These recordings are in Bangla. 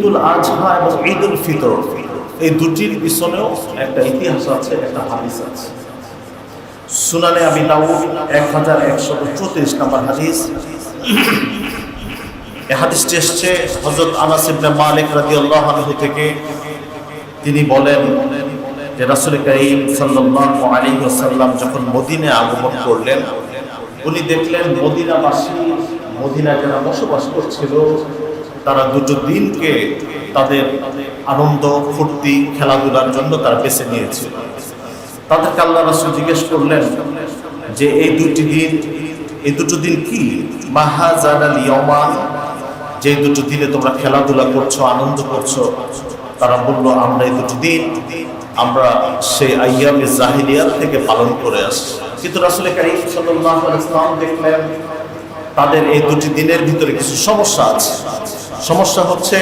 ঈদুল আজহা এবং ঈদুল ফিতর এই দুটির পিছনেও একটা ইতিহাস আছে, একটা হাদিস আছে। সুনানে আবি দাউদ 1134 নম্বর হাদিস। এই হাদিসটি এসেছে হযরত আনাস ইবনে মালিক রাদিয়াল্লাহু আনহু থেকে। তিনি বলেন যে রাসূল কারীম সাল্লাল্লাহু আলাইহি ওয়াসাল্লাম যখন মদিনায় আগমন করলেন, উনি দেখলেন মদিনাবাসী, মদিনায় যারা বসবাস করছিল, তারা দুটো দিনকে তাদের আনন্দ ফুর্তি খেলাধুলার জন্য তারা বেছে নিয়েছিল। তাদেরকে আল্লাহ রাসূল জিজ্ঞেস করলেন যে এই দুটো দিন কি? মাহাজানাল ইয়াওমা, যে দুটো দিনে তোমরা খেলাধুলা করছো, আনন্দ করছো। তারা বলল, আমরা এই দুটো দিন আমরা সেই আইয়ামে জাহিলিয়াত থেকে পালন করে আসছি। কিন্তু রাসূল কারীম সাল্লাল্লাহু আলাইহি ওয়াসাল্লাম দেখলেন তাদের এই দুটি দিনের ভিতরে কিছু সমস্যা আছে। সমস্যা হচ্ছে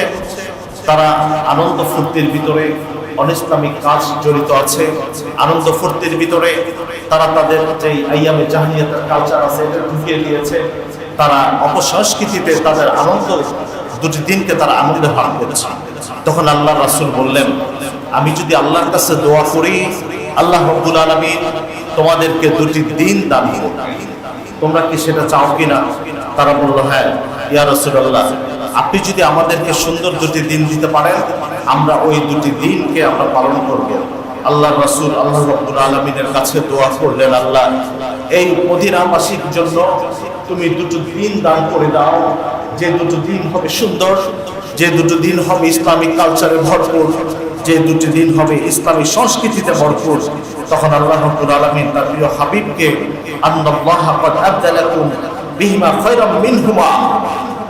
তারা আনন্দ ফুর্তির ভিতরে অনিসলামিক কাজ জড়িত আছে। আনন্দ ফুর্তির ভিতরে তারা তাদের যে আইয়ামে জাহিলিয়াতের কালচার আছে এটা ঢুকিয়ে দিয়েছে। তারা অপসংস্কৃতিতে তাদের আনন্দ, দুটি দিনকে তারা আনন্দে ভাগ করেছে। তখন আল্লাহ রাসূল বললেন, আমি যদি আল্লাহর কাছে দোয়া করি, আল্লাহ রাব্বুল আলামিন তোমাদেরকে দুটি দিন দান করবেন, তোমরা কি সেটা চাও কিনা? তারা বলল, হ্যাঁ ইয়া রাসূলুল্লাহ, আপনি যদি আমাদেরকে সুন্দর দুটি দিন দিতে পারেন, আমরা ওই দুটি দিনকে আমরা পালন করব। আল্লাহ রাসূল আল্লাহ রাব্বুল আলামিনের কাছে দোয়া করলেন, আল্লাহ এই মদিনাবাসীর জন্য তুমি দুটো দিন দান করে দাও, যে দুটো দিন হবে সুন্দর, যে দুটো দিন হবে ইসলামিক কালচারে ভরপুর, যে দুটি দিন হবে ইসলামী সংস্কৃতিতে ভরপুর। তখন আল্লাহ রাব্বুল আলামিন তার প্রিয় হাবিবকে আন্নাল্লাহা ক্বাদ আবদালাকুম বিহিমা খায়রাম মিনহুমা,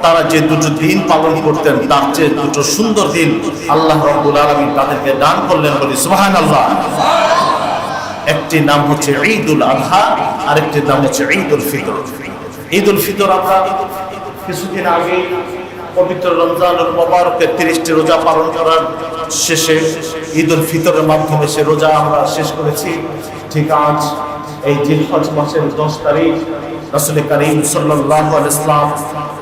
তারা যে দুটো দিন পালন করতেন তার চেয়ে দুটো সুন্দর দিন আল্লাহ রাব্বুল আলামিন তাদেরকে দান করলেন। বলি সুবহানাল্লাহ। একটি নাম হচ্ছে ঈদুল আযহা, আরেকটির নাম হচ্ছে ঈদুল ফিতর। ঈদুল ফিতর আমরা কিছুদিন আগে পবিত্র রমজানুল মুবারকের 30টি রোজা পালন করার শেষে ঈদুল ফিতরের মাধ্যমে সে রোজা আমরা শেষ করেছি। ঠিক আজ এই জিলহজ মাসের 10 তারিখ রাসূল কারীম সাল্লাল্লাহু আলাইহি ওয়াসাল্লাম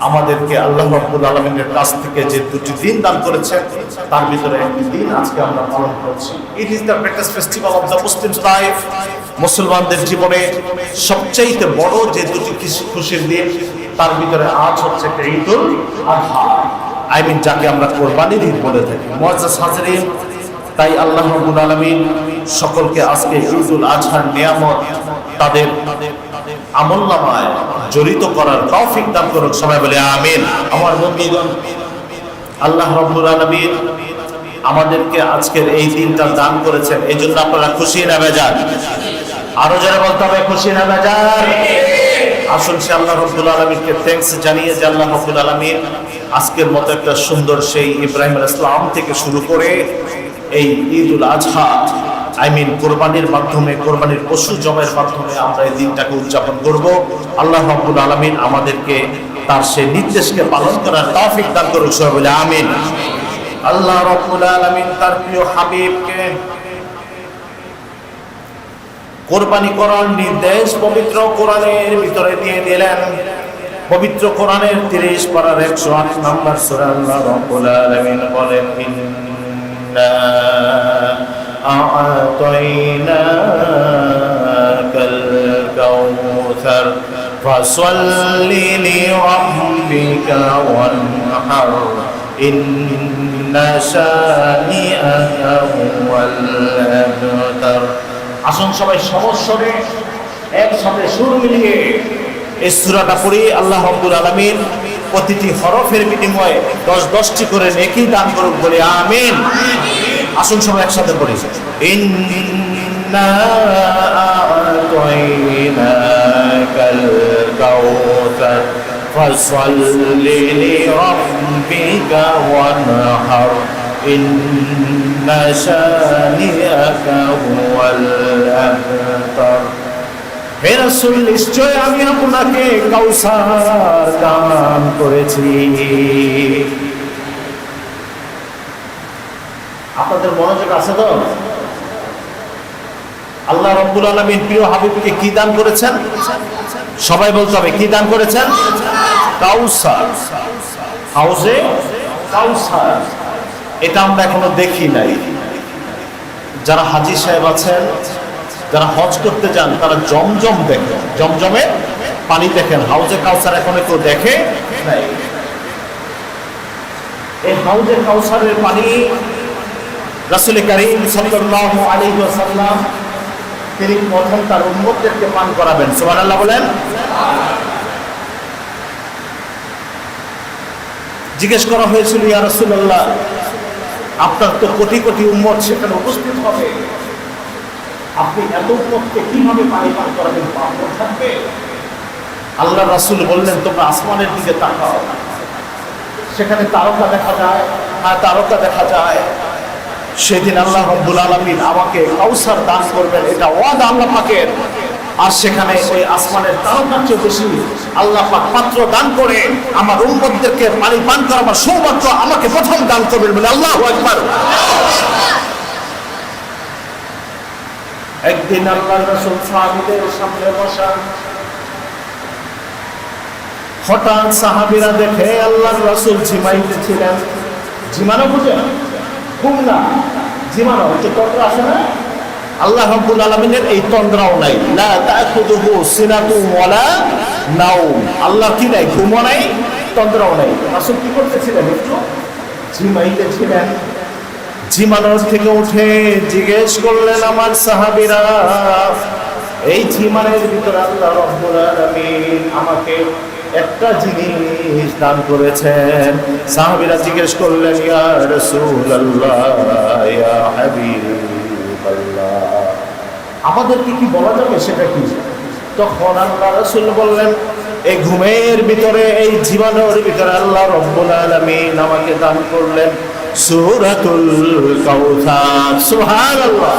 আমাদেরকে আল্লাহ রাব্বুল আলামিনের কাছ থেকে যে দুটি দিন দান করেছেন, তার ভিতরে একটি দিন আজকে আমরা পালন করছি। It is the greatest festival of the Muslims life. মুসলমানদের জীবনে সবচেয়ে বড় যে দুটি খুশির দিন, তার ভিতরে আজ হচ্ছে ঈদুল আযহা, যাকে আমরা কোরবানির ঈদ বলে থাকি। মুআজ্জাজ হাজরিন, তাই আল্লাহ রাব্বুল আলামিন সকলকে আজকে ঈদুল আযহার নিয়ামত তাদের আমলনামায় জড়িত করার তৌফিক দান করুক। সবাই বলে আমিন। আমার বন্ধুগণ, আল্লাহ রাব্বুল আলামিন আমাদেরকে আজকের এই দিনটা দান করেছেন, এই জন্য আপনারা খুশি না বেজার? আরো যারা বলতে হবে খুশি না বেজার? আসুন সে আল্লাহ রাব্বুল আলামিনকে থ্যাঙ্কস জানিয়ে যে আল্লাহ রাব্বুল আলামিন আজকের মতো একটা সুন্দর সেই ইব্রাহিম আলাইহিস সালাম থেকে শুরু করে এই ঈদুল আযহা কোরবানির মাধ্যমে, কোরবানির পশু জবাইয়ের মাধ্যমে আমরা এই দিনটাকে উদযাপন করব। আল্লাহ রাব্বুল আলামিন আমাদেরকে তার সেই নির্দেশকে পালন করার তৌফিক দান করুক। সবাই বলে আমিন। আল্লাহ রাব্বুল আলামিন তার প্রিয় হাবিবকে কোরবানি করার নির্দেশ পবিত্র কোরআনের ভিতরে দিয়ে দিলেন। পবিত্র কোরআনের 30 পারার 108 নম্বর সূরা আল্লাহ রাব্বুল আলামিন বলেন, ইন্না আ'তাইনাকাল কাউসার ফাসাল্লি লিরাব্বিকা ওয়ানহার ইন্না শানিআকা হুয়াল আবতার। আসুন সবাই সমস্বরে একসাথে সুর মিলিয়ে এই সূরাটা পড়ি। আল্লাহ রাব্বুল আলামিন প্রতিটি হরফের বিনিময়ে 10-10টি করে নেকি দান করুক। বলি আমিন। আসুন সবাই একসাথে পড়ি। ইন্না আ'তাইনাকাল কাউসার ফাসাল্লি লিরাব্বিকা ওয়ানহার ইন্না শানিআকা হুয়াল আবতার। হে রাসূল, নিশ্চয় আমি আপনাকে কাউসার দান করেছি। আপনাদের মনোযোগ আছে তো? আল্লাহ রাব্বুল আলামিন প্রিয় হাবিবকে কি দান করেছেন? সবাই বলতে হবে, কি দান করেছেন? কাউসার। হাউজে কাউসার। এটা আমরা এখনো দেখি নাই। যারা হাজী সাহেব আছেন, যারা হজ করতে যান, তারা জমজম দেখেন, জমজমে পানি দেখেন, হাউজে কাউসার এখনো কেউ দেখে নাই। এই হাউজে কাউসারের পানি রাসূল কারীম সাল্লাল্লাহু আলাইহি ওয়াসাল্লাম তিনি প্রথম তার উম্মতদেরকে পান করাবেন। সুবহানাল্লাহ বলেন। জিজ্ঞেস করা হয়েছিল, ইয়া রাসূলুল্লাহ, আপনার তো কোটি কোটি উম্মত সেখানে উপস্থিত হবে, আপনি এত উম্মতকে কিভাবে পানি পান করাবেন? পাপ থাকবে? আল্লাহ রাসূল বললেন, তোমরা আসমানের দিকে তাকাও, সেখানে তারকা দেখা যায়। হ্যাঁ, তারকা দেখা যায়। সেদিন আল্লাহ রাব্বুল আলামিন আমাকে কাউসার দান করবেন, এটা ওয়াদা আল্লাহ পাকের। আর সেখানে ওই আসমানের তারকার চেয়ে বেশি আল্লাহ পাক পাত্র দান করে আমার উম্মতদেরকে পানি পান করাবার সৌভাগ্য আমাকে প্রথম দান করবেন বলে আল্লাহু আকবার। একদিন আল্লাহর রাসূল সাহাবীদের সামনে বসা, হঠাৎ সাহাবীরা দেখে আল্লাহর রাসূল ঝিমাইতেছিলেন। ঝিমানো বুঝে? ঘুম না, ঝিমানো হচ্ছে তন্দ্রা আসে না? আল্লাহ রাব্বুল আলামিনের এই তন্দ্রাও নাই। লা তাখুযুহু সিনাতুন ওয়ালা নাওম। আল্লাহ কি নাই? ঘুমও নাই, তন্দ্রাও নাই। রাসূল কি করতেছিলেন? একটু ঝিমাইতেছিলেন। ঝিমানোর থেকে উঠে জিজ্ঞেস করলেন আমার সাহাবীরা, এই ঝিমানের ভিতরে আল্লাহ রাব্বুল আলামিন আমাকে একটা জিনিস দান করেছেন। সাহাবীরা জিজ্ঞেস করলেন, ইয়া রাসূলুল্লাহ, ইয়া হাবিবাল্লাহ, আমাদেরকে কি বলা যাবে সেটা কি? তখন আল্লাহ রাসূল বললেন, এই ঘুমের ভিতরে, এই জীবনের ভিতরে আল্লাহ রাব্বুল আলামিন আমাকে দান করলেন সূরাতুল কাউসার। সুবহানাল্লাহ।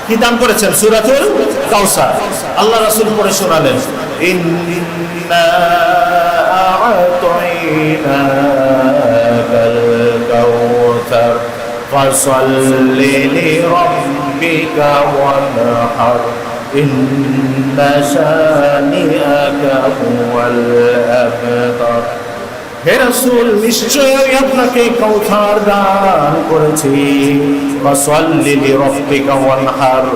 কি দান করেছেন? সূরাতুল কাউসার। আল্লাহ রাসূল পড়ে শোনালেন, ইন্না আ'তাইনাকাল কাউসার ফাসাল্লি লিরাব্বিকা ওয়ানহার ইন্না শানিআকা হুয়াল আবতার। হে রাসূল, নিশ্চয়ই আপনাকে কাউসার দান করেছি। ফাসাল্লি লিরাব্বিকা ওয়ানহার।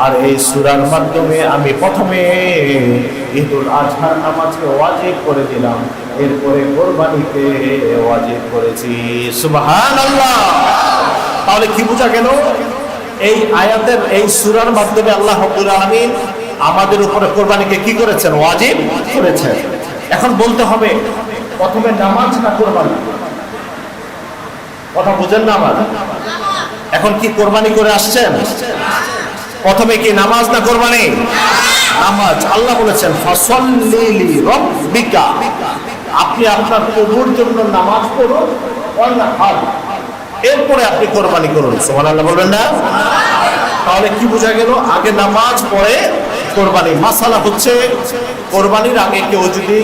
আর এই সূরার মাধ্যমে আমি প্রথমে ঈদুল আজহার নামাজকে ওয়াজিব করে দিলাম, এরপরে কুরবানিকে ওয়াজিব করেছি। সুবহানাল্লাহ। তাহলে কি বোঝা গেল? এই আয়াতের, এই সূরার মাধ্যমে আল্লাহ রাব্বুল আলামিন আমাদের উপরে কুরবানিকে কি করেছেন? ওয়াজিব করেছেন। এখন বলতে হবে, প্রথমে নামাজ না কুরবানি? কথা বুঝেন না আমার? এখন কি কুরবানি করে আসছেন? প্রথমে কি নামাজ না কুরবানি? নামাজ। আল্লাহ বলেছেন ফাসাল্লি লিরাব্বিকা, আপনি আপনার প্রভুর জন্য নামাজ পড়ুন, ওয়ানহার, এরপরে আপনি কুরবানি করুন। সুবহানাল্লাহ বলবেন না? তাহলে কি বোঝা গেল? আগে নামাজ, পরে কুরবানি। মাসালা হচ্ছে, কুরবানির আগে কেউ যদি,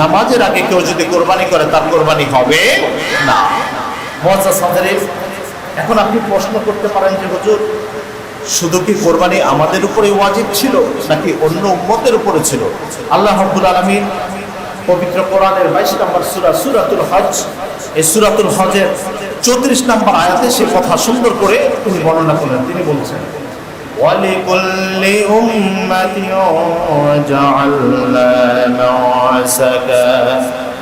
নামাজের আগে কেউ যদি কুরবানি করে, তার কুরবানি হবে না। মুআজ্জাজ হাজিরিন, এখন আপনি প্রশ্ন করতে পারেন যে হুজুর, শুধু কি কোরবানি আমাদের উপরে ওয়াজিব ছিল নাকি অন্য উম্মতের উপরে ছিল? আল্লাহ রাব্বুল আলামিন পবিত্র কোরআনের 22 নম্বর সূরা, সূরাতুল হজ, এই সূরাতুল হজের 34 নম্বর আয়াতে সে কথা সুন্দর করে তিনি বর্ণনা করেন। তিনি বলছেন, ওয়ালিকুল্লি উম্মাতিন জাআলনা মাসাকা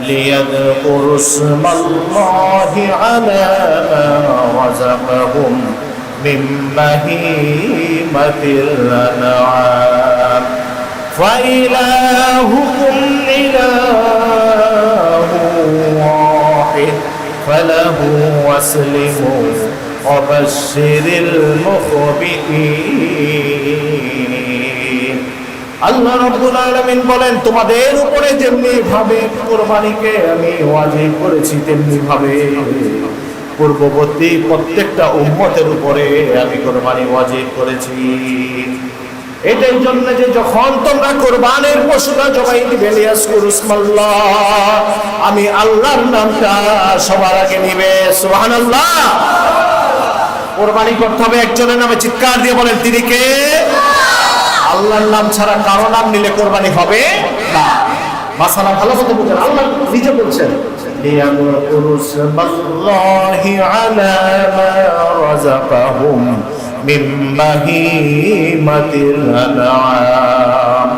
লিয়াযকুরু ইসমাল্লাহি আলা মা রাযাকাহুম من بهيمة الأنعام فإلهكم إله واحد فله واسلموا وبشر المخبتين। আল্লাহ রাব্বুল আলামিন বলেন, তোমাদের উপরে যেমনি ভাবে কুরবানিকে আমি ওয়াজিব করেছি, তেমনি ভাবে পূর্ববর্তী প্রত্যেকটা উম্মতের উপরে আমি কুরবানি ওয়াজিব করেছি। এটার জন্য যে যখন তোমরা কুরবানের পশুটা জবাই দিবে, লিয়াজকুরু ইসমাল্লাহ, আমি আল্লাহর নামটা সবার আগে নিবে। সুবহানাল্লাহ। কুরবানি করতে হবে একজনের নামে। চিৎকার দিয়ে বলেন, তিনি কে? আল্লাহর নাম ছাড়া কারো নাম নিলে কুরবানি হবে না। মাসালা ভালো মতো বুঝেন। আল্লাহ নিজে বলছেন, ليذكروا اسم الله على ما رزقهم من بهيمة الأنعام।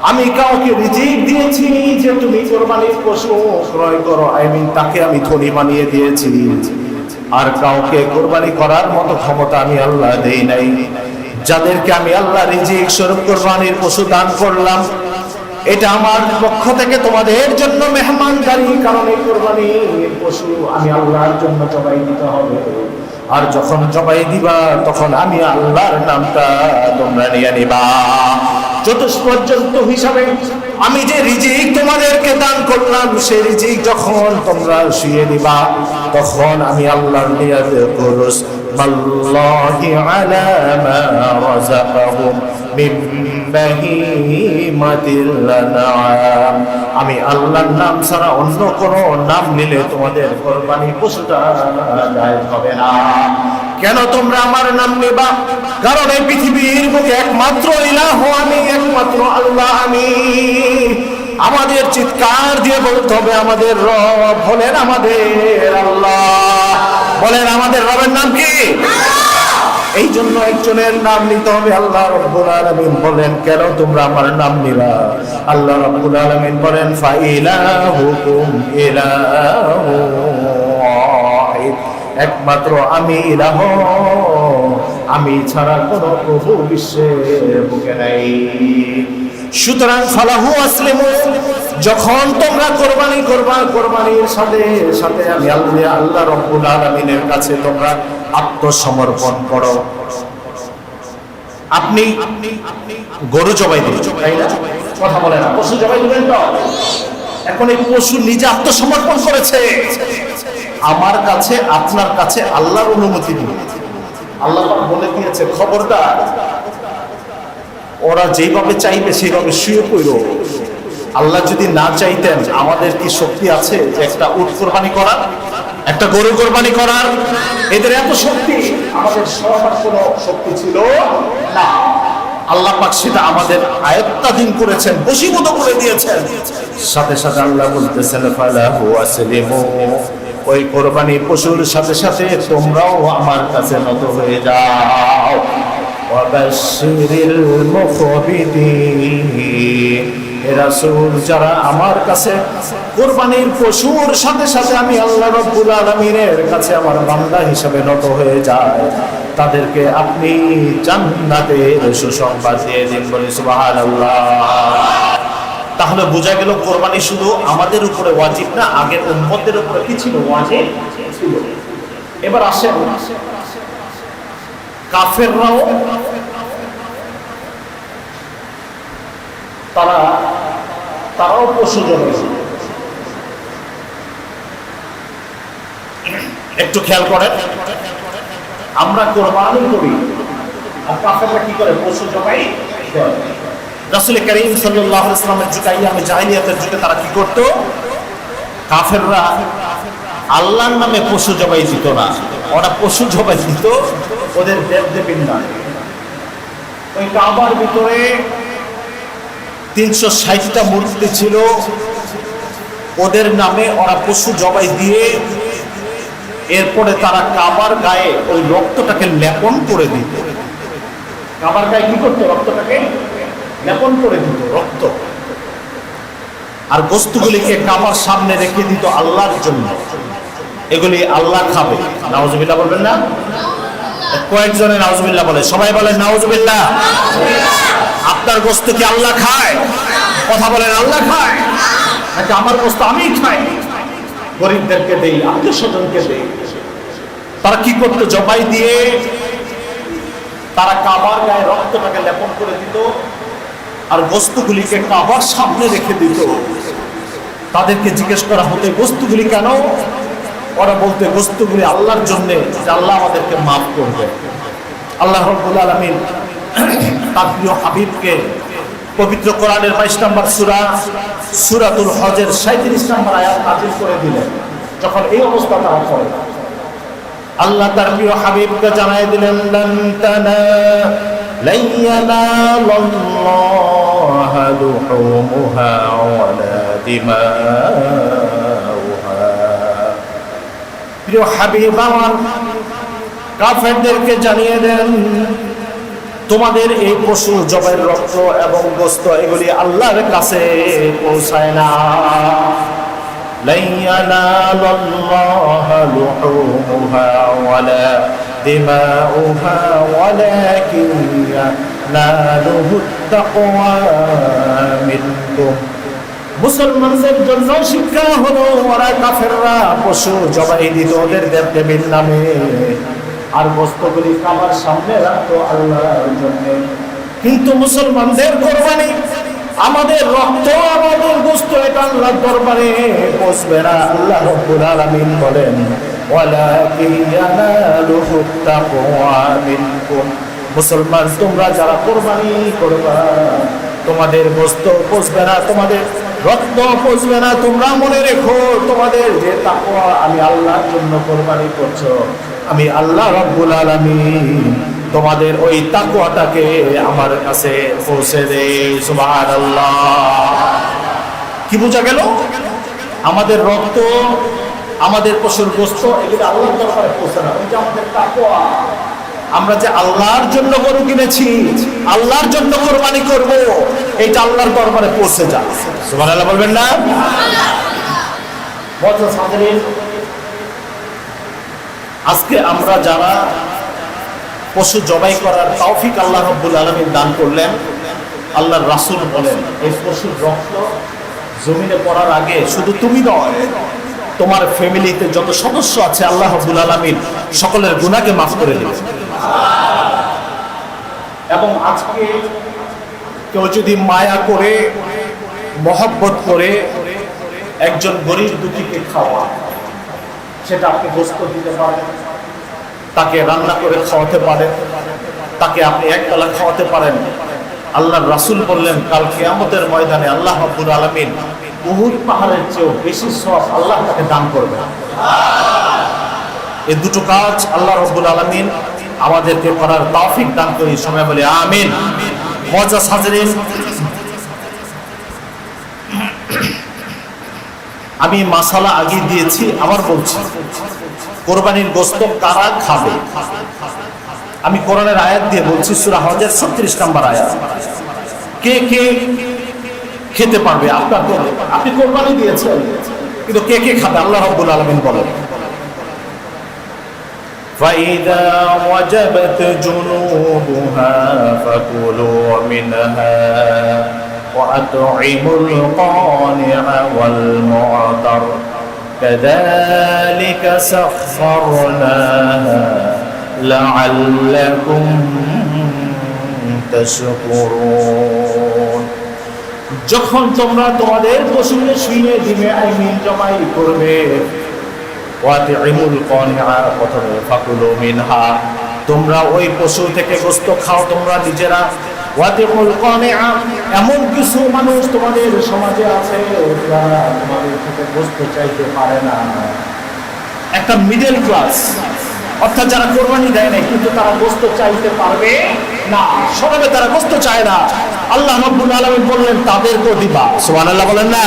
আমি কাউকে রিজিক দিয়েছি যে তুমি কোরবানির পশু ক্রয় করো, তাকে আমি ধনী বানিয়ে দিয়েছি। আর কাউকে কোরবানি করার মতো ক্ষমতা আমি আল্লাহ দেই নাই। যাদেরকে আমি আল্লাহ রিজিক স্বরূপ কোরবানির পশু দান করলাম, এটা আমার পক্ষ থেকে তোমাদের জন্য মেহমানদারি, কারণ এই কোরবানির পশু আমি আল্লাহর জন্য জবাই দিতে হবে। আর যখন জবাই দিবা তখন আমি আল্লাহর নামটা তোমরা নিয়ে নিবা। চতুষ্পর্যন্ত হিসাবে আমি যে রিজিক তোমাদেরকে দান করলাম, সেই রিজিক যখন তোমরা শুয়ে দিবা তখন আমি আল্লাহর নিয়াত করুস আল্লাহি আলা মা রাযাকাহুম মিন বাহিমাতিল আনআম। আমি আল্লাহর নাম ছাড়া অন্য কোনো নাম নিলে তোমাদের কোরবানি পশুটা জায়েজ হবে না। কেন তোমরা আমার নাম নেবা? কারণ এই পৃথিবীর বুকে একমাত্র ইলাহ আমি, একমাত্র আল্লাহ আমি। আমাদের চিৎকার দিয়ে বলতে হবে আমাদের রব হলেন আমাদের আল্লাহ। বলেন আমাদের রবের নাম কি? এই জন্য একজনের নাম নিতে হবে আল্লাহ রাব্বুল আলামিন। বলেন কেন তোমরা আমার নাম নিবা? আল্লাহ রাব্বুল আলামিন বলেন ফাইলাহুকুম ইলাহু ওয়াহিদ, একমাত্র আমি ইলাহ, আমি ছাড়া কোনো প্রভু বিশ্বের বুকে নাই। সুতরাং ফালাহু আসলিমু, যখন তোমরা কোরবানি করবা কোরবানির সাথে সাথে আমি আল্লাহ রাব্বুল আলামিনের কাছে তোমরা আত্মসমর্পণ করো। আপনি গরু জবাই দিবেন, তাই না? কথা বলে না, পশু জবাই দিবেন তো। এখন এই পশু নিজে আত্মসমর্পণ করেছে আমার কাছে, আপনার কাছে আল্লাহর অনুমতি দিবে। আল্লাহ পাক বলে দিয়েছে খবরদার, ওরা যেভাবে চাইবে সেইভাবে শুয়ে পড়ো। আল্লাহ যদি না চাইতেন আমাদের কি শক্তি আছে যে একটা উট কোরবানি করার, একটা গরু কোরবানি করার? এদের এত শক্তি, আমাদের সবার কোনো শক্তি ছিল না। আল্লাহ পাক সেটা আমাদের আয়ত্তাধীন করেছেন, বশীভূত করে দিয়েছেন। সাথে সাথে আল্লাহ বলতেছেন ফালাহু আসলিমু, ওই কোরবানি পশুর সাথে সাথে তোমরাও আমার কাছে নত হয়ে যাও। ওয়াবাশশিরিল মুখবিতিন, হে রাসূল, যারা আমার কাছে কোরবানির পশুর সাথে সাথে আমি আল্লাহ রাব্বুল আলামিনের কাছে আমার বান্দা হিসেবে নত হয়ে যায়, তাদেরকে আপনি জান্নাতের সুসংবাদ দিয়ে দিন। বলি সুবহানাল্লাহ। তাহলে বোঝা গেল কোরবানি শুধু আমাদের উপরে ওয়াজিব না, আগের উম্মতের উপরে কি ছিল? ওয়াজিব ছিল। এবার আসেন কাফেররাও তারাও পশু জবাই। একটু খেয়াল করেন, আমরা কোরবানি করি আর কাফেররা কি করে? পশু জবাই করে। রাসূল কারীম সাল্লাল্লাহু আলাইহি ওয়াসাল্লামের যুগে, আইয়ামে জাহেলিয়াতের যুগে তারা কি করত? কাফেররা আল্লাহর নামে পশু জবাই দিত না, ওরা পশু জবাই দিত ওদের দেবদেবীর নামে। ওই কাবার ভিতরে 360টা মূর্তি ছিল, ওদের নামে ওরা পশু জবাই দিয়ে এরপরে তারা কাবার গায়ে ওই রক্তটাকে লেপন করে দিত। কাবার গায়ে কি করতো? রক্তটাকে লেপন করে দিত, রক্ত। আর বস্তুগুলিকে কাবার সামনে রেখে দিত আল্লাহর জন্য, এগুলি আল্লাহ খাবে। নাউজুবিল্লাহ বলবেন না? কয়েকজনে নাউজুবিল্লাহ বলে, সবাই বলে নাউজুবিল্লাহ। আপনার গোস্ত কি আল্লাহ খায়? কথা বলেন, আল্লাহ খায় নাকি আমার গোস্ত আমি খাই? গরিবদেরকে দেই, আত্মীয় স্বজনকে দেই। তারা কি করতো? জবাই দিয়ে তারা কাবার গায়ে রক্তটাকে লেপন করে দিত আর বস্তুগুলিকে কাবার সামনে রেখে দিত। তাদেরকে জিজ্ঞেস করা হতো বস্তুগুলি কেন? ওরা বলতে বস্তুগুলি আল্লাহর জন্য, যে আল্লাহ আমাদেরকে মাফ করবে। আল্লাহ রাব্বুল আলামিন তার প্রিয় হাবিবকে পবিত্র কোরআনের 22 নম্বর সূরা সূরাতুল হজের 37 নম্বর আয়াত নাযিল করে দিলেন। যখন এই অবস্থা তারা পড়ে, আল্লাহ তার প্রিয় হাবিবকে জানাই দিলেন লান ইয়ানালাল্লাহা লুহুমুহা ওয়ালা দিমাউহা প্রিয় হাবিব আমার কাফেরদেরকে জানিয়ে দেন, তোমাদের এই পশু জবাইয়ের রক্ত এবং গোশত এগুলি আল্লাহর কাছে পৌঁছায় না। লা ইয়ানালুল্লাহু লুহুমুহা ওয়ালা দিমাউহা ওয়ালাকিন ইয়ানালুহুত তাকওয়া মিনকুম। মুসলমানদের জন্য শিক্ষা হলো, ওরা কাফেররা পশু জবাই দিত ওদের দেবদেবীর নামে, আর বস্তুগুলি খাবার সামনে রাখতো আল্লাহর জন্য। কিন্তু মুসলমানদের কোরবানি, আমাদের রক্ত, আমাদের গোশত, এটা আল্লাহর দরবারে পৌঁছবে না। আল্লাহ রাব্বুল আলামিন বলেন, ওয়ালাকিন ইয়ানালুহুত তাকওয়া মিনকুম। মুসলমান তোমরা যারা কোরবানি করবা, তোমাদের গোশত পৌঁছবে না, তোমাদের রক্ত পৌঁছবে না। তোমরা মনে রেখো, তোমাদের যে তাকওয়া, আমি আল্লাহর জন্য কোরবানি করছো, আমি আল্লাহ রাব্বুল আলামিন তোমাদের ওই তাকওয়াটাকে আমার কাছে পৌঁছে দেই। সুবহানাল্লাহ। কি বোঝা গেল? আমাদের রক্ত, আমাদের পশুর গোশত এগুলো আল্লাহর দরবারে পৌঁছে না, ওই যে আমাদের তাকওয়া। আমরা যে আল্লাহর জন্য গরু কিনেছি, আল্লাহর জন্য কোরবানি করব, এইটা আল্লাহর দরবারে পৌঁছে যায়। সুবহানাল্লাহ বলবেন না? আজকে আমরা যারা পশু জবাই করার তৌফিক আল্লাহ রাব্বুল আলামিন দান করলেন, আল্লাহর রাসূল বলেন, এই পশুর রক্ত জমিনে পড়ার আগে শুধু তুমি নয়, তোমার ফ্যামিলিতে যত সদস্য আছে আল্লাহ রাব্বুল আলামিন সকলের গুনাহকে মাফ করে দিবেন। এবং আজকে কেউ যদি মায়া করে, মহব্বত করে একজন গরিব দুঃখীকে খাওয়া, সেটা আপনি গোশত দিতে পারেন, তাকে রান্না করে খাওয়াতে পারেন, তাকে আপনি একবেলা খাওয়াতে পারেন। আল্লাহর রাসূল বললেন, কাল কিয়ামতের ময়দানে আল্লাহ রাব্বুল আলামিন উহুদ পাহাড়ের চেয়েও বেশি সওয়াব আল্লাহ তাকে দান করবেন। এই দুটো কাজ আল্লাহ রাব্বুল আলামিন আমাদেরকে করার তৌফিক দান করি। সবাই বলে আমিন। মুআজ্জাজ হাজিরিন, আমি মাসালা আগে দিয়েছি, আবার বলছি, কোরবানির গোশত কারা খাবে? আমি কোরআনের আয়াত দিয়ে বলছি, সূরা হজের 36 নম্বর আয়াত। কে কে খেতে পারবে? আপনি কোরবানি দিয়েছেন, কিন্তু কে কে খাবে? আল্লাহ রাব্বুল আলামিন বলেন, فَإِذَا وَجَبَتْ جُنُوبُهَا فَكُلُوا مِنْهَا وَأَطْعِمُوا الْقَانِعَ وَالْمُعْتَرَّ كَذَلِكَ سَخَّرْنَاهَا لَعَلَّكُمْ تَشْكُرُونَ। যখন তোমরা তোমাদের পশুকে শুইয়ে দিবে, আইমিন জমাই করবে, ওয়াতিমুল কানিআ, প্রথমে ফাকুলু মিনহা, তোমরা ওই পশু থেকে গোশত খাও তোমরা নিজেরা। ওয়াতিমুল কানিআ, এমন কিছু মানুষ তোমাদের সমাজে আছে যারা তোমাদের থেকে গোশত চাইতে পারে না, একটা মিডল ক্লাস, অর্থাৎ যারা কোরবানি দেয় না কিন্তু তারা গোশত চাইতে পারবে না, সবাই তারা গোশত চায় না। আল্লাহ রাব্বুল আলামিন বললেন, তাদেরকেও দিবা। সুবহানাল্লাহ বলেন না?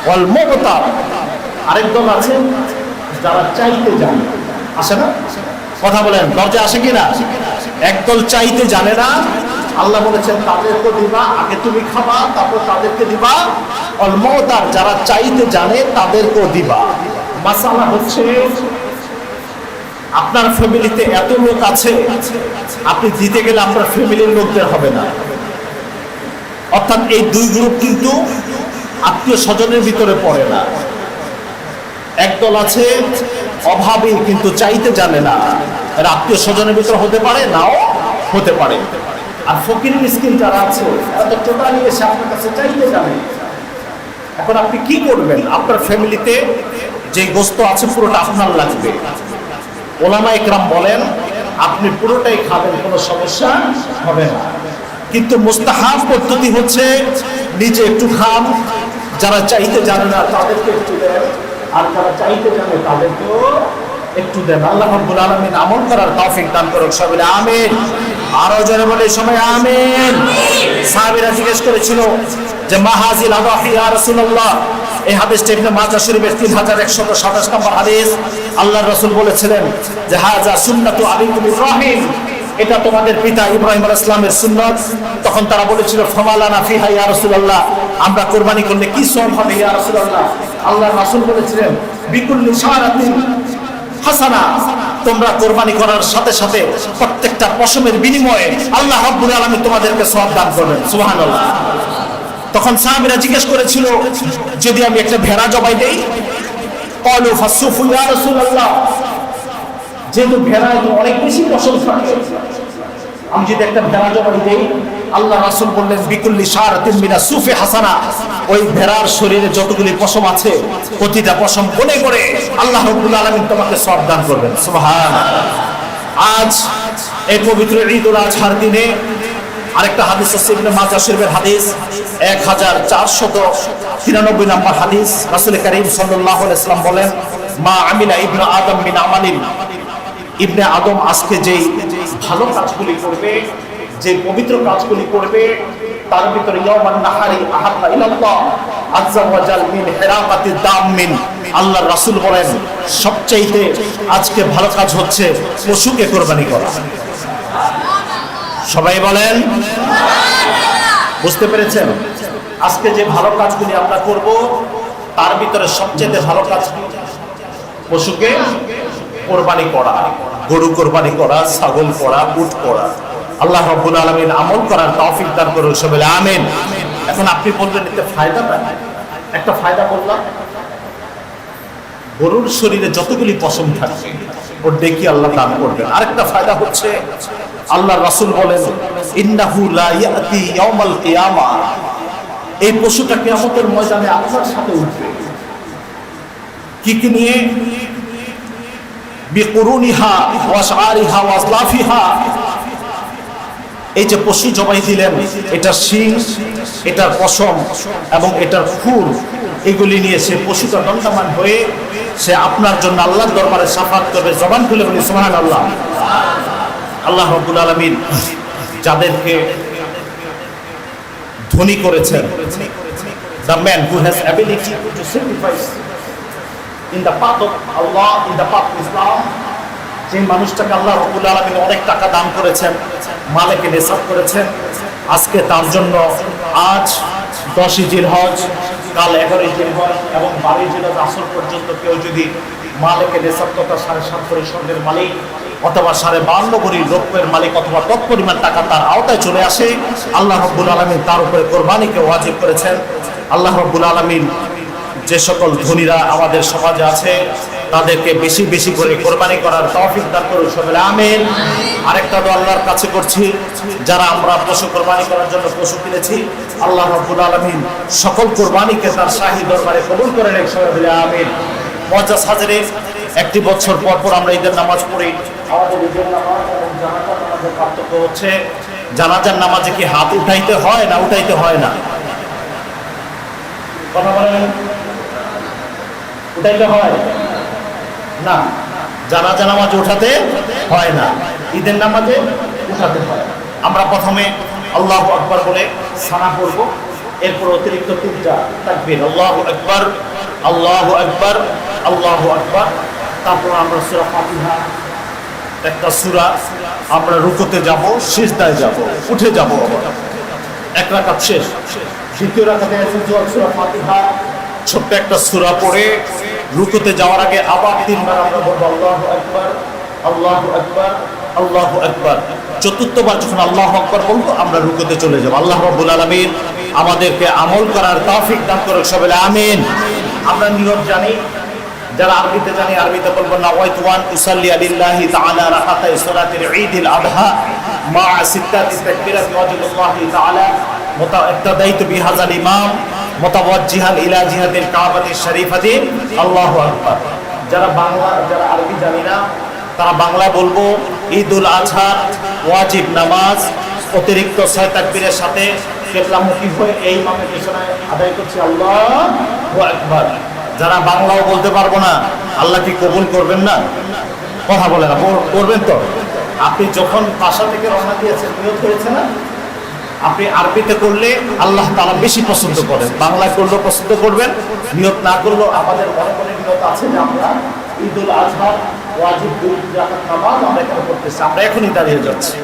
ওয়াল মুবতার, আরেক দল আছে যারা চাইতে জানে, আসে না? কথা বলেন, দরজা আসে কিনা? একদল চাইতে জানে না, আল্লাহ বলেছেন তাদেরকে দিবা, আগে তুমি খাবা তারপর তাদেরকে দিবা। অল মুতার, যারা চাইতে জানে তাদেরকেও দিবা। মাসালা হচ্ছে, আপনার ফ্যামিলিতে এত লোক আছে, আপনি দিতে গেলে আপনার ফ্যামিলির লোকদের হবে না, অর্থাৎ এই দুই গ্রুপ কিন্তু আত্মীয় স্বজনের ভিতরে পড়ে না। একদল আছে অভাবী কিন্তু চাইতে জানে না, এরা আত্মীয় স্বজনের ভিতরে হতে পারে, নাও হতে পারে। আর ফকির মিসকিন যারা আছে এরা তো টোটালি এসে আপনার কাছে চাইতে জানে। এখন আপনি কি করবেন? আপনার ফ্যামিলিতে যে গোশত আছে পুরোটা আপনার লাগবে। ওলামা ইকরাম বলেন, আপনি পুরোটাই খাবেন, কোনো সমস্যা হবে না, কিন্তু মুস্তাহাব পদ্ধতি হচ্ছে নিজে একটু খান, যারা চাইতে জানে না তাদেরকে একটু দেন, আর যারা চাইতে জানে তাদেরকেও একটু দেন। আল্লাহ রাব্বুল আলামিন আমল করার তৌফিক দান করুন। সবাই আমিন। আরো জোরে বলে সবাই আমিন। সাহাবীরা জিজ্ঞেস করেছিল যে মা হাযিল আদাহি ইয়া রাসূলুল্লাহ, এই হাদিসটা ইবনে মাজাহ শরীফের 3127 নম্বর হাদিস। আল্লাহর রাসূল বলেছিলেন যে হাযা সুন্নাতু আবিকুম ইব্রাহিম, এটা তোমাদের পিতা ইব্রাহিম আলাইহিস সালামের সুন্নাত। তখন তারা বলেছিল ফামালানা ফিহা ইয়া রাসূলুল্লাহ, আমরা কুরবানি করলে কি সওয়াব হবে ইয়া রাসূলুল্লাহ? আল্লাহর রাসূল বলেছিলেন বিকুল্লি শারাতিন হাসানা, তোমরা কুরবানি করার সাথে সাথে প্রত্যেকটা পশমের বিনিময়ে আল্লাহ রাব্বুল আলামিন তোমাদেরকে সওয়াব দান করবেন। সুবহানাল্লাহ। তখন সাহাবীরা জিজ্ঞেস করেছিল যদি আমি একটা ভেড়া জবাই দেই, ক্বালু ফাসুফু ইয়া রাসূলুল্লাহ, যেহেতু ভেড়ায় তো অনেক বেশি পশম থাকে, আমি যদি একটা ভেড়া জবাই দেই, আল্লাহ রাসূল বললেন বিকুল্লি শারাতিন মিনা সুফি হাসানা, ওই ভেড়ার শরীরে যতগুলি পশম আছে প্রতিটা পশম গুণে করে আল্লাহ রাব্বুল আলামিন তোমাকে সওয়াব দান করবেন। সুবহানাল্লাহ। আজ এই পবিত্র ঈদুল আজহার দিনে আরেকটা হাদিস আছে ইবনে মাজাহ শরীফের হাদিস 1493 নম্বর হাদিস। রাসূল কারীম সাল্লাল্লাহু আলাইহি ওয়াসাল্লাম বলেন মা আমিলা ইবনু আদম মিন আমালিন, ইবনে আদম আজকে যেই ভালো কাজগুলি করবে, যে পবিত্র কাজগুলি করবে, তার ভিতরে ইয়াউমান নাহারি আহাব্বা ইলাল্লাহ আযজা ওয়া জাল মিন হিরাকাতিদ দামিন, আল্লাহর রাসূল বলেন সবচাইতে আজকে ভালো কাজ হচ্ছে পশুকে কুরবানি করা। সবাই বলেন বুঝতে পেরেছেন? আজকে যে ভালো কাজগুলি আমরা করব তার ভিতরে সবচেয়ে ভালো কাজ পশুকে কোরবানি করা, গরু কোরবানি করা, ছাগল করা, উট করা। আল্লাহ রাব্বুল আলামিন আমল করার তৌফিক দান করুন সবাই আমিন। এখন আপনি বলবেন এতে ফায়দা নাই? একটা ফায়দা বললাম, গরুর শরীরে যতগুলি পশম থাকে ওর দেখি আল্লাহ দান করবেন। আরেকটা ফায়দা হচ্ছে আল্লাহর রাসূল বলেন ইন্নাহু লা ইয়াতি ইয়াউমাল কিয়ামা, এই পশুটা কিয়ামতের ময়দানে আপনার সাথে উঠবে। কি কি নিয়ে? বিকুরুনিহা ওয়া শাআরিহা ওয়া আসলাফিহা, এই যে পশু জবাই দিলেন, এটার শিং, এটার পশম এবং এটার খুর, এগুলি নিয়ে সে পশুটা দণ্ডায়মান হয়ে সে আপনার জন্য আল্লাহর দরবারে শাফাত করবে। জবান খুলে বলি সুবহানাল্লাহ। আল্লাহ রাব্বুল আলামিন যাদেরকে ধনী করেছেন, the man who has ability to sacrifice in the path of Allah, in the path of Islam, যে মানুষটাকে আল্লাহ রাব্বুল আলামিন অনেক টাকা দান করেছেন, মালেকে নেসাব করেছেন, আজকে তার জন্য আজ 10ই জিলহজ, কাল 11ই জিলহজ এবং 12ই জিলহজ আসর পর্যন্ত কেউ যদি মালেকে নেসাব তথা 7.5 ভরি স্বর্ণের মালিক অথবা 52 ভরি রৌপ্যের মালিক অথবা তৎপরিমাণ টাকা তার আওতায় চলে আসে, আল্লাহ রাব্বুল আলামিন তার উপরে কোরবানিকে ওয়াজিব করেছেন। আল্লাহ রাব্বুল আলামিন যে সকল ধনীরা আমাদের সমাজে আছে তাদেরকে বেশি বেশি করে কোরবানি করার তৌফিক দান করুন সবাই আমিন। আরেকটা দোয়া আল্লাহর কাছে করছি, যারা আমরা পশু কোরবানি করার জন্য পশু কিনেছি, আল্লাহ রাব্বুল আলামিন সকল কোরবানিকে তার শাহী দরবারে কবুল করে নেন সবাই আমিন। মুআজ্জাজ হাজিরিন, একটি বছর পর পর আমরা ঈদের নামাজ পড়ি। আমাদের ঈদের নামাজ এবং জানাজার নামাজের পার্থক্য হচ্ছে, জানাজার নামাজে কি হাত উঠাইতে হয় না উঠাইতে হয় না? কথা বলেন, উঠাইতে হয় না? জানাজা নামাজ উঠাতে হয় না, ঈদের নামাজে উঠাতে হয়। আমরা প্রথমে আল্লাহু আকবার বলে সানা পড়ব, এরপর অতিরিক্ত 3টা তাকবীর, আল্লাহু আকবার, আল্লাহু আকবার, আল্লাহু আকবার। তারপর আমরা সূরা ফাতিহা, একটা সূরা, আমরা রুকুতে যাব, সিজদায় যাব, উঠে যাব, এক রাকাত শেষ। দ্বিতীয় রাকাতে সূরা ফাতিহা, ছোট্ট একটা সূরা পড়ে রুকুতে যাওয়ার আগে আবার 3 বার আমরা বলবো আল্লাহু আকবার, আল্লাহু আকবার, আল্লাহু আকবার। চতুর্থবার যখন আল্লাহু আকবার বলবো আমরা রুকুতে চলে যাব। আল্লাহ রাব্বুল আলামিন আমাদেরকে আমল করার তৌফিক দান করুন সবাই আমিন। আমরা নিয়ত জানি, যারা আরবিতে জানি আরবিতে বলবো নাওয়াইতু আন উসাল্লি লিল্লাহি তাআলা রাকাতাই সালাতিল ঈদিল আযহা মা সিত্তাতি তাকবীরাতি ওয়াজহুল্লাহি তাআলা মুতাআদ্দাইতু বিহাযাল ইমাম মুতাওয়াজ্জিহান ইলা জিহাদিল কাবাতিশ শরীফাতি আল্লাহু আকবার। যারা বাংলা, যারা আরবি জানি না, তারা বাংলা বলবো ঈদুল আজহা ওয়াজিব নামাজ অতিরিক্ত 6 তাকবীরের সাথে কিবলামুখী হয়ে এই ইমামের পেছনে আদায় করছি আল্লাহু আকবার। যারা বাংলাও বলতে পারবো না, আল্লাহ কি কবুল করবেন না? কথা বলে না, করবেন তো? আপনি যখন বাসা থেকে রওনা দিয়েছেন নিয়ত হয়েছে না? আপনি আরবিতে করলে আল্লাহ তাআলা বেশি পছন্দ করেন, বাংলায় করলেও পছন্দ করবেন। নিয়ত না করলেও আমাদের মনে মনে নিয়ত আছে যে আমরা ঈদুল আজহা ওয়াজিব 2 রাকাত নামাজ আমরা এখানে করতেছি, আমরা এখনই দাঁড়িয়ে যাচ্ছি।